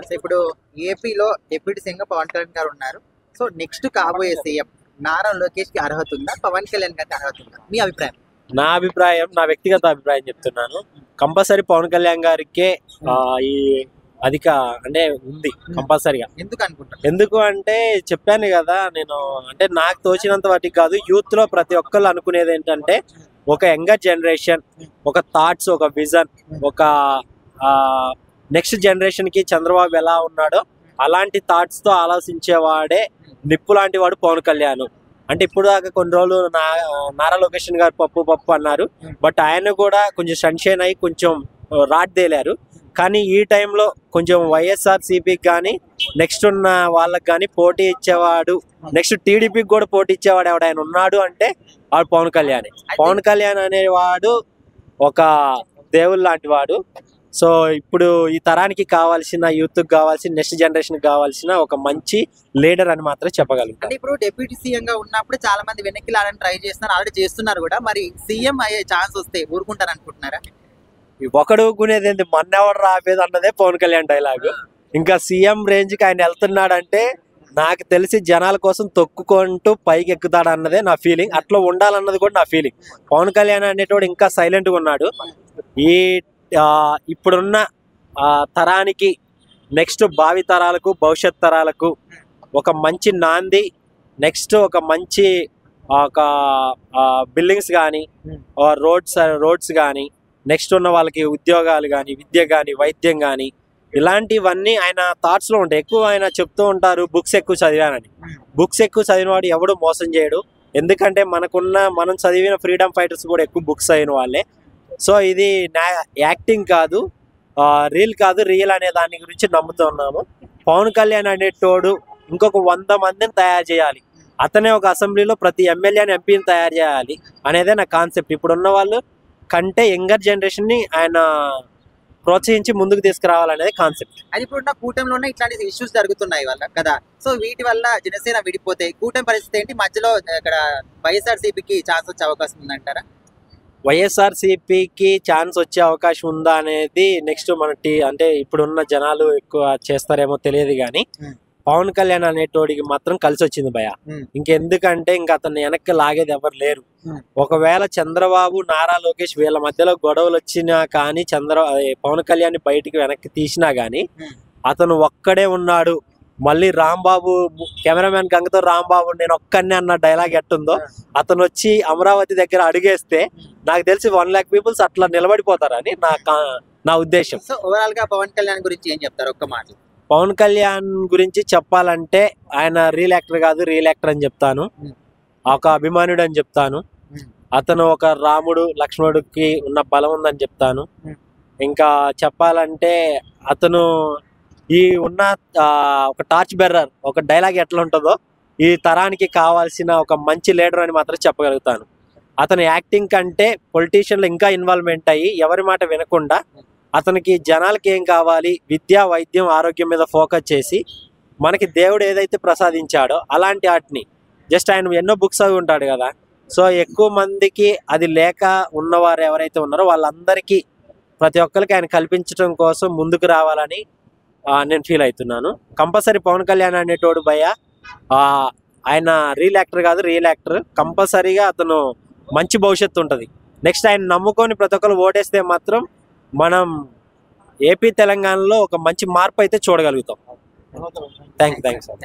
So ఇప్పుడు ఏపీలో deputy CM Pawan Kalyan గారు ఉన్నారు. సో నెక్స్ట్ కాబోయే సీఎం నారా లోకేష్ కి అర్హత ఉందా, పవన్ కళ్యాణ్ గారికి అర్హత ఉందా? మీ అభిప్రాయం? నా వ్యక్తిగత అభిప్రాయం చెప్తున్నాను. కంపల్సరీ పవన్ కళ్యాణ్ గారికే ఈ అంటే ఉంది కంపల్సరీగా. ఎందుకు అనుకుంటారు? ఎందుకు అంటే చెప్పాను కదా నేను, అంటే నాకు తోచినంత వాటికి కాదు, యూత్ లో ప్రతి ఒక్కళ్ళు అనుకునేది ఏంటంటే ఒక యంగర్ జనరేషన్, ఒక థాట్స్, ఒక విజన్, ఒక నెక్స్ట్ జనరేషన్ కి చంద్రబాబు ఎలా ఉన్నాడో అలాంటి థాట్స్ తో ఆలోచించేవాడే నిప్పు లాంటి వాడు పవన్ కళ్యాణ్. అంటే ఇప్పుడు దాకా కొన్ని రోజులు నారా లోకేష్ గారు పప్పు అన్నారు, బట్ ఆయన కూడా కొంచెం సన్షైన్ అయ్యి కొంచెం రాడ్దేలారు. కానీ ఈ టైంలో కొంచెం వైఎస్ఆర్సీపీకి కానీ నెక్స్ట్ ఉన్న వాళ్ళకి కానీ పోటీ ఇచ్చేవాడు, నెక్స్ట్ టీడీపీకి కూడా పోటీ ఇచ్చేవాడు ఎవడైనా ఉన్నాడు అంటే వాడు పవన్ కళ్యాణ్. పవన్ కళ్యాణ్ అనేవాడు ఒక దేవుడు లాంటి వాడు. సో ఇప్పుడు ఈ తరానికి కావాల్సిన, యూత్ కావాల్సిన, నెక్స్ట్ జనరేషన్ కావాల్సిన ఒక మంచి లీడర్ అని మాత్రం చెప్పగలుగుతాను. ఇప్పుడు డిప్యూటీ సీఎం గా ఉన్నప్పుడు చాలా మంది వెనక్కి లాడని ట్రై చేస్తున్నారు, ఆల్రెడీ చేస్తున్నారు కూడా. మరి సీఎం అయ్యే ఛాన్స్ వస్తే ఊరుకుంటారు అనుకుంటున్నారా? ఒకడు ఊరుకునేది ఏంటి, మన్నెవడు రాబేది అన్నదే పవన్ కళ్యాణ్ డైలాగ్. ఇంకా సీఎం రేంజ్ కి ఆయన వెళ్తున్నాడంటే నాకు తెలిసి జనాల కోసం తొక్కుకుంటూ పైకి ఎక్కుతాడు అన్నదే నా ఫీలింగ్. అట్లా ఉండాలన్నది కూడా నా ఫీలింగ్. పవన్ కళ్యాణ్ అనేటోడు ఇంకా సైలెంట్ గా ఉన్నాడు. ఈ ఇప్పుడున్న తరానికి, నెక్స్ట్ భావి తరాలకు, భవిష్యత్ తరాలకు ఒక మంచి నాంది, నెక్స్ట్ ఒక మంచి ఒక బిల్డింగ్స్ కానీ, రోడ్స్ కానీ, నెక్స్ట్ ఉన్న వాళ్ళకి ఉద్యోగాలు కానీ, విద్య కానీ, వైద్యం కానీ, ఇలాంటివన్నీ ఆయన థాట్స్ లో ఉంటాయి. ఎక్కువ ఆయన చెప్తూ ఉంటారు బుక్స్ ఎక్కువ చదివానని. బుక్స్ ఎక్కువ చదివిన వాడు ఎవడు మోసం చేయడు. ఎందుకంటే మనం చదివిన ఫ్రీడమ్ ఫైటర్స్ కూడా ఎక్కువ బుక్స్ చదివిన వాళ్ళే. సో ఇది యాక్టింగ్ కాదు, రీల్ కాదు, రియల్ అనే దాని గురించి నమ్ముతున్నాము. పవన్ కళ్యాణ్ అనేటోడు ఇంకొక 100 మందిని తయారు చేయాలి, అతనే ఒక అసెంబ్లీలో ప్రతి ఎమ్మెల్యేని, ఎంపీని తయారు చేయాలి అనేదే నా కాన్సెప్ట్. ఇప్పుడున్న వాళ్ళు కంటే యంగర్ జనరేషన్ ని ఆయన ప్రోత్సహించి ముందుకు తీసుకురావాలనేది కాన్సెప్ట్. అది ఇప్పుడున్న కూటమిలోనే ఇట్లాంటి ఇష్యూస్ జరుగుతున్నాయి వల్ల కదా. సో వీటి వల్ల జనసేన విడిపోతే కూటమి పరిస్థితి ఏంటి? మధ్యలో ఇక్కడ వైఎస్ఆర్సీపీకి ఛాన్స్ వచ్చే అవకాశం ఉందంటారా? వైఎస్ఆర్సీపీకి ఛాన్స్ వచ్చే అవకాశం ఉందా అనేది నెక్స్ట్ మన అంటే ఇప్పుడున్న జనాలు ఎక్కువ చేస్తారేమో తెలియదు, కానీ పవన్ కళ్యాణ్ అనేటోడికి మాత్రం కలిసి వచ్చింది భయ. ఇంకెందుకంటే ఇంకా అతన్ని వెనక్కి లాగేది ఎవరు లేరు. ఒకవేళ చంద్రబాబు, నారా లోకేష్ వీళ్ళ మధ్యలో గొడవలు వచ్చినా కానీ పవన్ కళ్యాణ్ బయటికి వెనక్కి తీసినా గానీ అతను ఒక్కడే ఉన్నాడు. మళ్ళీ రాంబాబు, కెమెరామెన్ గంగతో రాంబాబు నేను ఒక్కనే అన్న డైలాగ్ ఎట్టుందో, అతను వచ్చి అమరావతి దగ్గర అడిగేస్తే నాకు తెలిసి 1 lakh పీపుల్స్ అట్లా నిలబడిపోతారని నా ఉద్దేశం. సో ఓవరాల్ గా పవన్ కళ్యాణ్ గురించి ఏం చెప్తారు ఒక్క మాట? పవన్ కళ్యాణ్ గురించి చెప్పాలంటే ఆయన రియల్ యాక్టర్ కాదు, రియల్ యాక్టర్ అని చెప్తాను. ఒక అభిమానుడు అని చెప్తాను. అతను ఒక రాముడు, లక్ష్మణుడికి ఉన్న బలం ఉందని చెప్తాను. ఇంకా చెప్పాలంటే అతను ఈ ఉన్న ఒక టార్చ్ బెర్రర్, ఒక డైలాగ్ ఎట్లా ఉంటుందో ఈ తరానికి కావాల్సిన ఒక మంచి లీడర్ అని మాత్రం చెప్పగలుగుతాను. అతను యాక్టింగ్ కంటే పొలిటీషియన్లో ఇంకా ఇన్వాల్వ్మెంట్ అయ్యి ఎవరి మాట వినకుండా అతనికి జనాలకి ఏం కావాలి, విద్య, వైద్యం, ఆరోగ్యం మీద ఫోకస్ చేసి మనకి దేవుడు ఏదైతే ప్రసాదించాడో అలాంటి వాటిని, జస్ట్ ఆయన ఎన్నో బుక్స్ అవి ఉంటాడు కదా, సో ఎక్కువ మందికి అది లేక ఉన్నవారు ఎవరైతే ఉన్నారో వాళ్ళందరికీ ప్రతి ఒక్కరికి ఆయన కల్పించడం కోసం ముందుకు రావాలని నేను ఫీల్ అవుతున్నాను. కంపల్సరీ పవన్ కళ్యాణ్ అనేటోడు భయ ఆయన రియల్ యాక్టర్ కాదు, రియల్ యాక్టర్. కంపల్సరీగా అతను మంచి భవిష్యత్తు ఉంటుంది. నెక్స్ట్ ఆయన నమ్ముకొని ప్రతి ఒక్కరు ఓటేస్తే మాత్రం మనం ఏపీ తెలంగాణలో ఒక మంచి మార్పు అయితే చూడగలుగుతాం. Thank you sir.